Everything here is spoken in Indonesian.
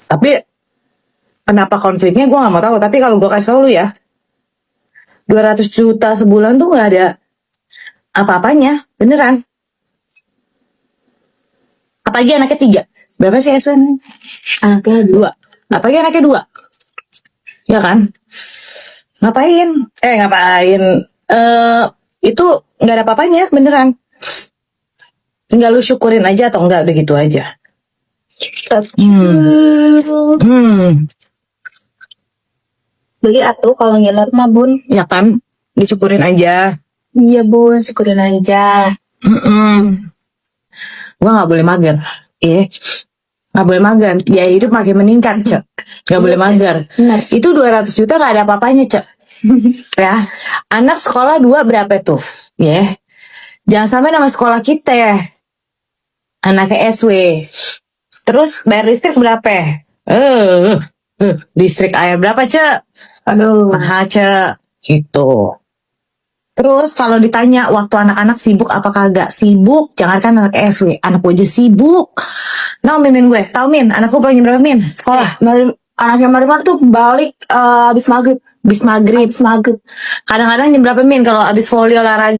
Tapi kenapa konfliknya gue gak mau tahu. Tapi kalau gue kasih tau lu ya, 200 juta sebulan tuh gak ada apa-apanya, beneran. Apalagi anaknya 3. Berapa sih Eswen? Anaknya 2. Apalagi anaknya 2. Ya kan? Ngapain? Itu gak ada apa-apanya, beneran. Tinggal lu syukurin aja atau enggak, udah gitu aja. Beli atuh kalau ngiler mah bun. Ya kan? Disyukurin aja. Iya bun, syukurin aja. Gua gak boleh mager. Gak boleh mager. Biaya hidup makin meningkat, Cek. Gak boleh mager. Benar. Itu 200 juta gak ada apa-apanya, Cek. Ya. Anak sekolah 2 berapa tuh? Ya. Jangan sampai nama sekolah kita ya. Anaknya SW. Terus bayar listrik berapa? Listrik air berapa, Cek? Aduh. Mahal, Cek. Gitu. Terus kalau ditanya waktu anak-anak sibuk apa kagak? Sibuk, jangankan anak SW, anak gue aja sibuk. Nah, Min gue, tau Min, anak gue pulang jam berapa Min? Sekolah. Anaknya Marimar tuh balik abis maghrib. Bis maghrib. Abis maghrib. Kadang-kadang jam berapa Min kalau abis volley olahraga?